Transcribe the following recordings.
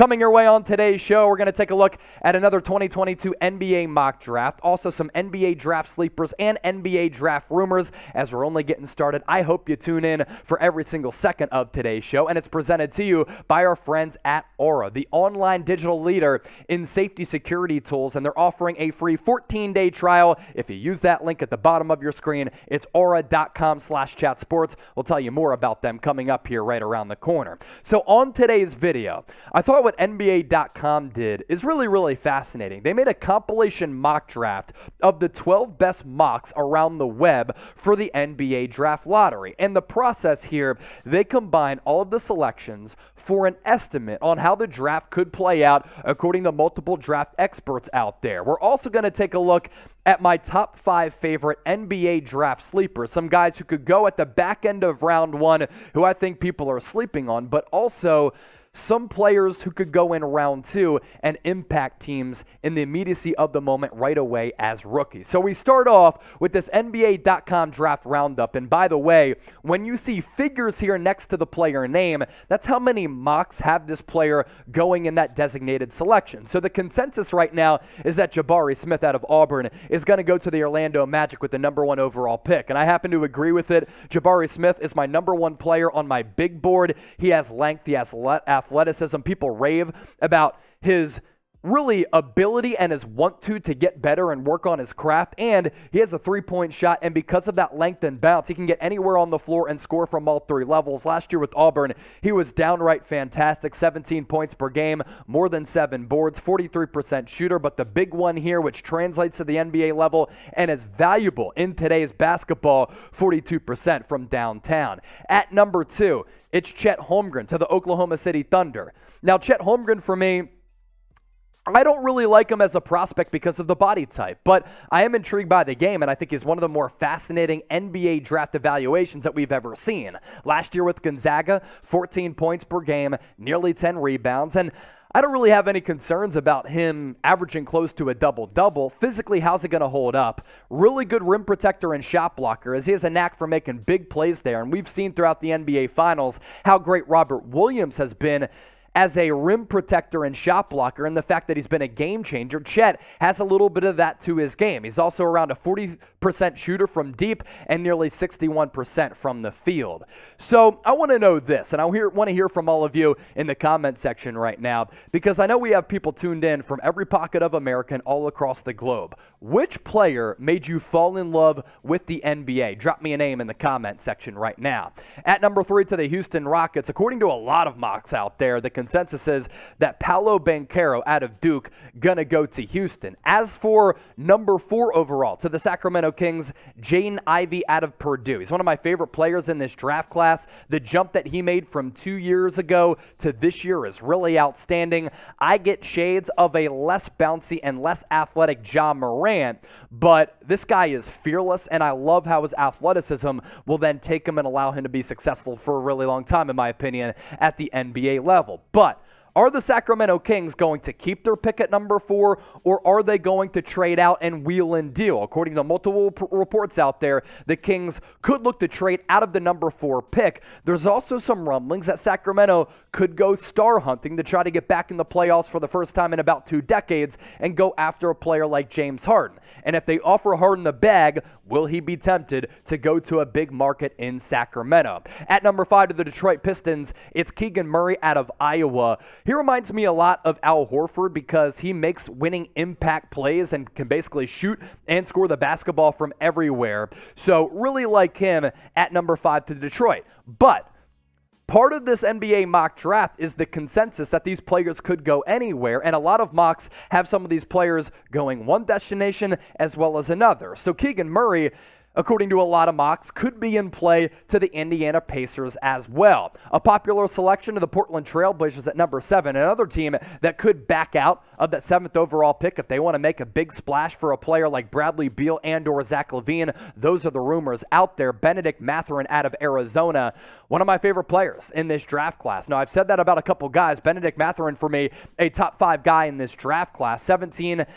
Coming your way on today's show, we're going to take a look at another 2022 NBA mock draft, also some NBA draft sleepers and NBA draft rumors as we're only getting started. I hope you tune in for every single second of today's show, and it's presented to you by our friends at Aura, the online digital leader in safety security tools, and they're offering a free 14-day trial. If you use that link at the bottom of your screen, it's aura.com/chatsports. We'll tell you more about them coming up here right around the corner. So on today's video, I thought what NBA.com did is really fascinating. They made a compilation mock draft of the 12 best mocks around the web for the NBA draft lottery. And the process here, they combine all of the selections for an estimate on how the draft could play out according to multiple draft experts out there. We're also going to take a look at my top 5 favorite NBA draft sleepers, some guys who could go at the back end of round 1 who I think people are sleeping on, but also some players who could go in round 2 and impact teams in the immediacy of the moment right away as rookies. So we start off with this NBA.com draft roundup. And by the way, when you see figures here next to the player name, that's how many mocks have this player going in that designated selection. So the consensus right now is that Jabari Smith out of Auburn is going to go to the Orlando Magic with the #1 overall pick. And I happen to agree with it. Jabari Smith is my #1 player on my big board. He has length, he has athleticism. People rave about his really ability and his want to get better and work on his craft, and he has a three-point shot, and because of that length and bounce, he can get anywhere on the floor and score from all 3 levels. Last year with Auburn, he was downright fantastic, 17 points per game, more than 7 boards, 43% shooter, but the big one here, which translates to the NBA level and is valuable in today's basketball, 42% from downtown. At number 2, it's Chet Holmgren to the Oklahoma City Thunder. Now, Chet Holmgren, for me, I don't really like him as a prospect because of the body type, but I am intrigued by the game, and I think he's one of the more fascinating NBA draft evaluations that we've ever seen. Last year with Gonzaga, 14 points per game, nearly 10 rebounds, and I don't really have any concerns about him averaging close to a double-double. Physically, how's it going to hold up? Really good rim protector and shot blocker, as he has a knack for making big plays there. And we've seen throughout the NBA Finals how great Robert Williams has been as a rim protector and shot blocker, and the fact that he's been a game changer. Chet has a little bit of that to his game. He's also around a 40% shooter from deep and nearly 61% from the field. So I want to know this, and I want to hear from all of you in the comment section right now, because I know we have people tuned in from every pocket of America and all across the globe. Which player made you fall in love with the NBA? Drop me a name in the comment section right now. At number 3 to the Houston Rockets, according to a lot of mocks out there, the consensus is that Paolo Banchero out of Duke gonna go to Houston. As for number 4 overall to the Sacramento Kings, Jaden Ivey out of Purdue. He's one of my favorite players in this draft class. The jump that he made from 2 years ago to this year is really outstanding. I get shades of a less bouncy and less athletic Ja Morant, but this guy is fearless, and I love how his athleticism will then take him and allow him to be successful for a really long time, in my opinion, at the NBA level. But are the Sacramento Kings going to keep their pick at number 4, or are they going to trade out and wheel and deal? According to multiple reports out there, the Kings could look to trade out of the number 4 pick. There's also some rumblings that Sacramento could go star hunting to try to get back in the playoffs for the first time in about 2 decades and go after a player like James Harden. And if they offer Harden the bag, will he be tempted to go to a big market in Sacramento? At number 5 to the Detroit Pistons, it's Keegan Murray out of Iowa. He reminds me a lot of Al Horford because he makes winning impact plays and can basically shoot and score the basketball from everywhere. So really like him at number 5 to Detroit. But part of this NBA mock draft is the consensus that these players could go anywhere, and a lot of mocks have some of these players going one destination as well as another. So Keegan Murray, according to a lot of mocks, could be in play to the Indiana Pacers as well. A popular selection of the Portland Trail Blazers at number 7, another team that could back out of that 7th overall pick if they want to make a big splash for a player like Bradley Beal and or Zach LaVine. Those are the rumors out there. Benedict Mathurin out of Arizona, one of my favorite players in this draft class. Now, I've said that about a couple guys. Benedict Mathurin, for me, a top 5 guy in this draft class. 17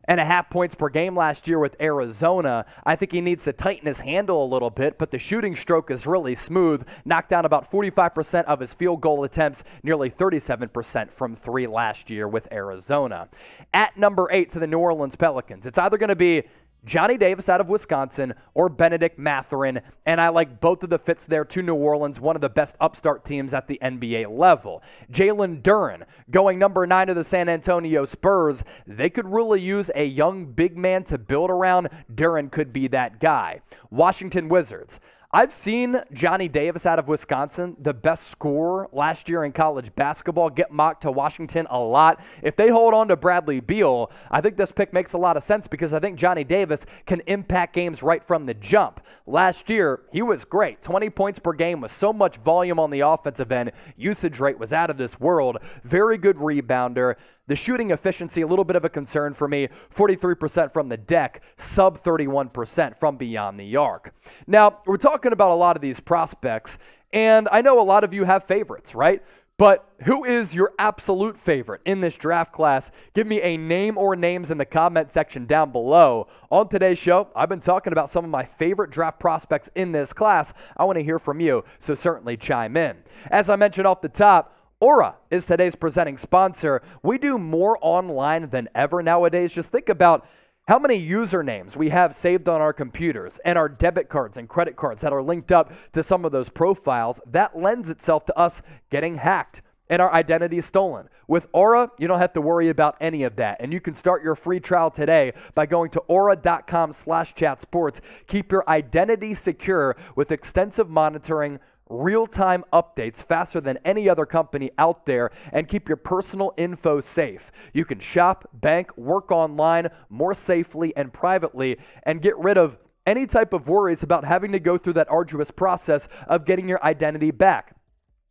2.5 points per game last year with Arizona. I think he needs to tighten his handle a little bit, but the shooting stroke is really smooth. Knocked down about 45% of his field goal attempts, nearly 37% from three last year with Arizona. At number 8 to the New Orleans Pelicans, it's either going to be Johnny Davis out of Wisconsin or Benedict Mathurin, and I like both of the fits there to New Orleans, one of the best upstart teams at the NBA level. Jalen Duren going number 9 to the San Antonio Spurs. They could really use a young big man to build around. Duren could be that guy. Washington Wizards. I've seen Johnny Davis out of Wisconsin, the best scorer last year in college basketball, get mocked to Washington a lot. If they hold on to Bradley Beal, I think this pick makes a lot of sense because I think Johnny Davis can impact games right from the jump. Last year, he was great. 20 points per game with so much volume on the offensive end. Usage rate was out of this world. Very good rebounder. The shooting efficiency, a little bit of a concern for me. 43% from the deck, sub 31% from beyond the arc. Now, we're talking about a lot of these prospects, and I know a lot of you have favorites, right? But who is your absolute favorite in this draft class? Give me a name or names in the comment section down below. On today's show, I've been talking about some of my favorite draft prospects in this class. I want to hear from you, so certainly chime in. As I mentioned off the top, Aura is today's presenting sponsor. We do more online than ever nowadays. Just think about how many usernames we have saved on our computers and our debit cards and credit cards that are linked up to some of those profiles. That lends itself to us getting hacked and our identity stolen. With Aura, you don't have to worry about any of that. And you can start your free trial today by going to aura.com/chatsports. Keep your identity secure with extensive monitoring, real-time updates faster than any other company out there, and keep your personal info safe. You can shop, bank, work online more safely and privately, and get rid of any type of worries about having to go through that arduous process of getting your identity back.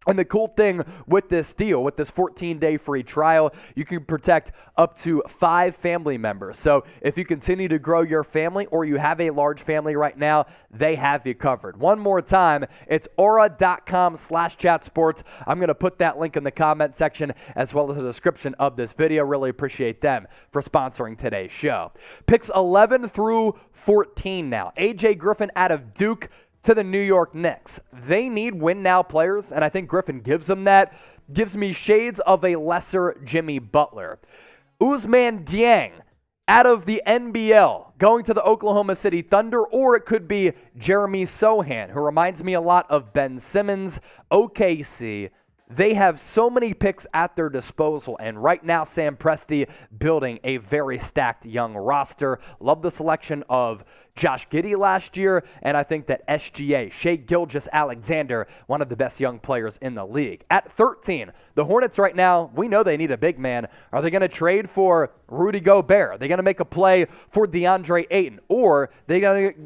And the cool thing with this deal, with this 14-day free trial, you can protect up to 5 family members. So if you continue to grow your family or you have a large family right now, they have you covered. One more time, it's aura.com/chatsports. I'm going to put that link in the comment section as well as the description of this video. Really appreciate them for sponsoring today's show. Picks 11 through 14 now. AJ Griffin out of Duke to the New York Knicks. They need win-now players, and I think Griffin gives them that. Gives me shades of a lesser Jimmy Butler. Ousmane Dieng out of the NBL, going to the Oklahoma City Thunder, or it could be Jeremy Sohan, who reminds me a lot of Ben Simmons. OKC. They have so many picks at their disposal, and right now Sam Presti building a very stacked young roster. Love the selection of Josh Giddey last year, and I think that SGA, Shai Gilgeous-Alexander, one of the best young players in the league. At 13, the Hornets right now, we know they need a big man. Are they going to trade for Rudy Gobert? Are they going to make a play for DeAndre Ayton? Or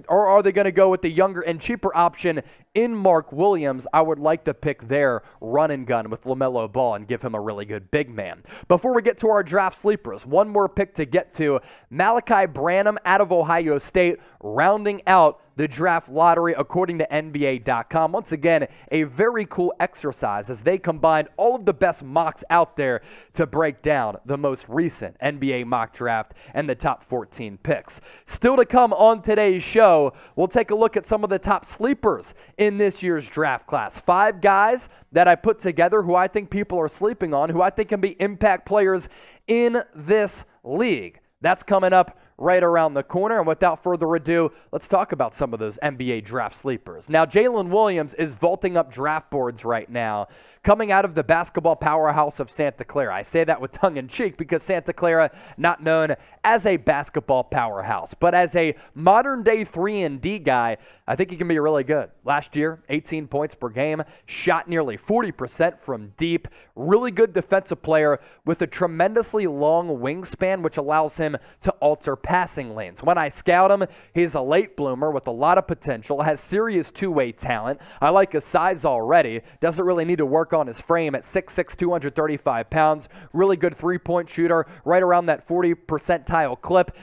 are they going to go with the younger and cheaper option in Mark Williams? I would like to pick their run and gun with LaMelo Ball and give him a really good big man. Before we get to our draft sleepers, one more pick to get to. Malachi Branham out of Ohio State, rounding out the draft lottery according to NBA.com. Once again, a very cool exercise as they combined all of the best mocks out there to break down the most recent NBA mock draft and the top 14 picks. Still to come on today's show, we'll take a look at some of the top sleepers in this year's draft class. 5 guys that I put together who I think people are sleeping on, who I think can be impact players in this league. That's coming up right around the corner. And without further ado, let's talk about some of those NBA draft sleepers. Now, Jalen Williams is vaulting up draft boards right now, coming out of the basketball powerhouse of Santa Clara. I say that with tongue in cheek because Santa Clara, not known as a basketball powerhouse, but as a modern-day 3-and-D guy, I think he can be really good. Last year, 18 points per game, shot nearly 40% from deep, really good defensive player with a tremendously long wingspan, which allows him to alter passing lanes. When I scout him, he's a late bloomer with a lot of potential, has serious two-way talent. I like his size already. Doesn't really need to work on his frame at 6'6", 235 pounds. Really good three-point shooter, right around that 40 percentile clip.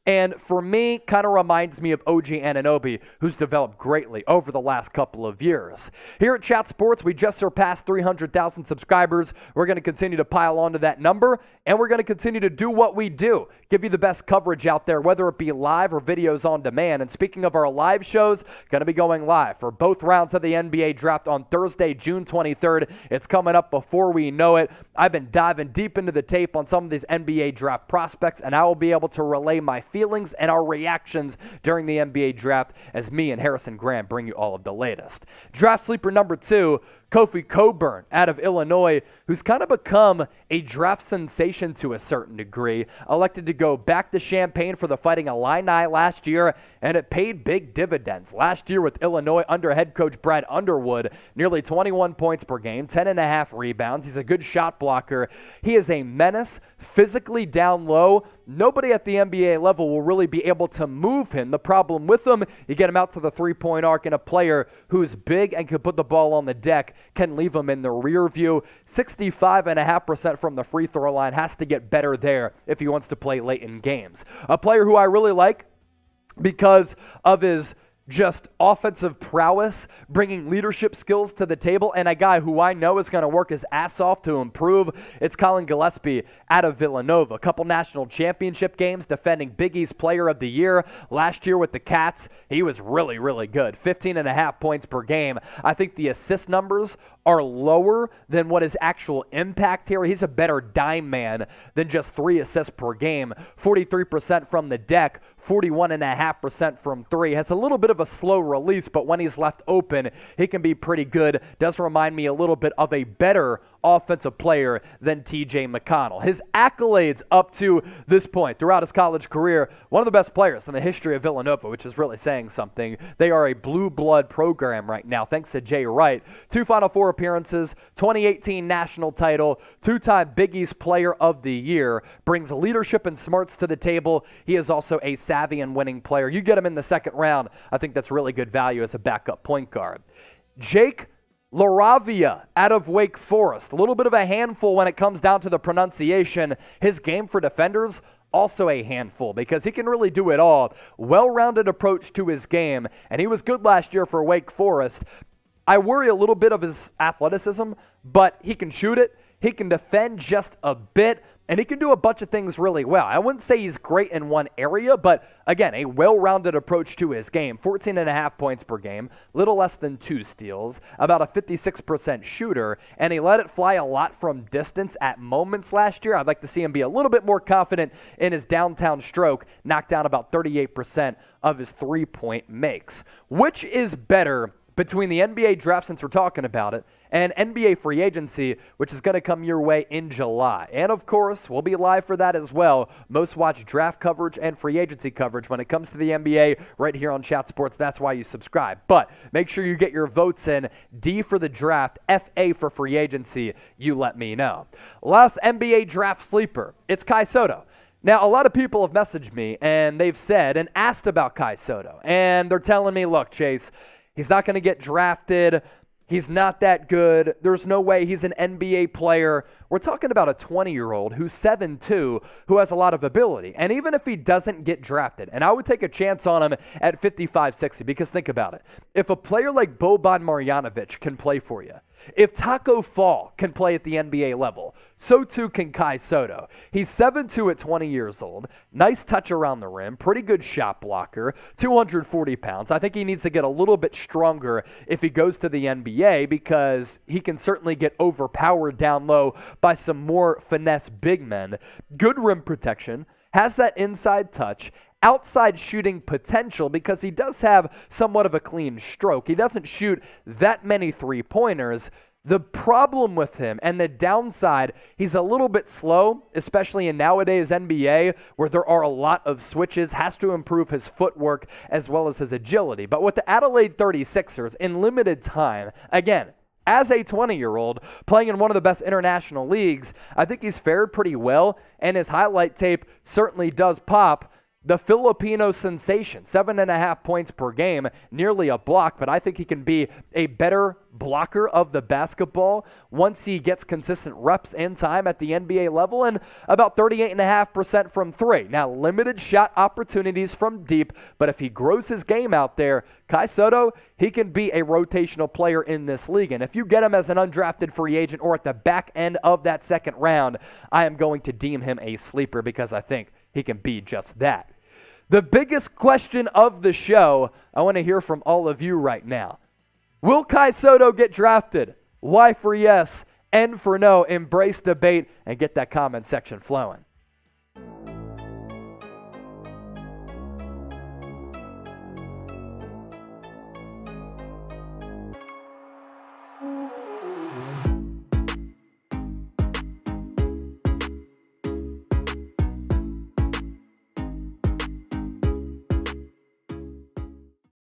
And for me, kind of reminds me of OG Anunoby, who's developed greatly over the last couple of years. Here at Chat Sports, we just surpassed 300,000 subscribers. We're going to continue to pile onto that number, and we're going to continue to do what we do, give you the best coverage out there, whether it be live or videos on demand. And speaking of our live shows, going to be going live for both rounds of the NBA draft on Thursday, June 23rd. It's coming up before we know it. I've been diving deep into the tape on some of these NBA draft prospects, and I will be able to relay my feelings and our reactions during the NBA draft as me and Harrison Graham bring you all of the latest. Draft sleeper number 2, Kofi Cockburn out of Illinois, who's kind of become a draft sensation to a certain degree. Elected to go back to Champaign for the Fighting Illini last year, and it paid big dividends. Last year with Illinois under head coach Brad Underwood, nearly 21 points per game, 10.5 rebounds. He's a good shot blocker. He is a menace, physically down low. Nobody at the NBA level will really be able to move him. The problem with him, you get him out to the three-point arc, and a player who's big and can put the ball on the deck can leave him in the rear view. 65.5% from the free throw line, has to get better there if he wants to play late in games. A player who I really like because of his just offensive prowess, bringing leadership skills to the table, and a guy who I know is going to work his ass off to improve. It's Colin Gillespie out of Villanova. A couple national championship games, defending Big East Player of the Year. Last year with the Cats, he was really, really good. 15.5 points per game. I think the assist numbers are lower than what his actual impact here. He's a better dime man than just 3 assists per game. 43% from the deck, 41.5% from 3. Has a little bit of a slow release, but when he's left open, he can be pretty good. Does remind me a little bit of a better offensive player than TJ McConnell. His accolades up to this point throughout his college career, one of the best players in the history of Villanova, which is really saying something. They are a blue blood program right now, thanks to Jay Wright. 2 Final Four appearances, 2018 national title, 2-time Big East Player of the Year, brings leadership and smarts to the table. He is also a savvy and winning player. You get him in the second round, I think that's really good value as a backup point guard. Jake LaRavia out of Wake Forest. A little bit of a handful when it comes down to the pronunciation. His game for defenders, also a handful because he can really do it all. Well-rounded approach to his game, and he was good last year for Wake Forest. I worry a little bit of his athleticism, but he can shoot it. He can defend just a bit, and he can do a bunch of things really well. I wouldn't say he's great in one area, but again, a well-rounded approach to his game. 14.5 points per game, little less than 2 steals, about a 56% shooter, and he let it fly a lot from distance at moments last year. I'd like to see him be a little bit more confident in his downtown stroke, knocked down about 38% of his three-point makes. Which is better between the NBA draft, since we're talking about it, and NBA free agency, which is going to come your way in July? And of course, we'll be live for that as well. Most watched draft coverage and free agency coverage when it comes to the NBA right here on Chat Sports. That's why you subscribe. But make sure you get your votes in. D for the draft, FA for free agency. You let me know. Last NBA draft sleeper, it's Kai Sotto. Now, a lot of people have messaged me, and they've said and asked about Kai Sotto. And they're telling me, look, Chase, he's not going to get drafted. He's not that good. There's no way he's an NBA player. We're talking about a 20-year-old who's 7'2", who has a lot of ability. And even if he doesn't get drafted, and I would take a chance on him at 55-60, because think about it. If a player like Boban Marjanovic can play for you, if Taco Fall can play at the NBA level, so too can Kai Sotto. He's 7'2" at 20 years old. Nice touch around the rim. Pretty good shot blocker. 240 pounds. I think he needs to get a little bit stronger if he goes to the NBA, because he can certainly get overpowered down low by some more finesse big men. Good rim protection. Has that inside touch. Outside shooting potential, because he does have somewhat of a clean stroke. He doesn't shoot that many three-pointers. The problem with him and the downside, he's a little bit slow, especially in nowadays NBA where there are a lot of switches. Has to improve his footwork as well as his agility. But with the Adelaide 36ers in limited time, again, as a 20-year-old playing in one of the best international leagues, I think he's fared pretty well, and his highlight tape certainly does pop. the Filipino sensation, 7.5 points per game, nearly a block, but I think he can be a better blocker of the basketball once he gets consistent reps and time at the NBA level, and about 38.5% from three. Now, limited shot opportunities from deep, but if he grows his game out there, Kai Sotto, he can be a rotational player in this league. And if you get him as an undrafted free agent or at the back end of that second round, I am going to deem him a sleeper because I think he can be just that. The biggest question of the show, I want to hear from all of you right now. Will Kai Sotto get drafted? Y for yes, N for no. Embrace debate and get that comment section flowing.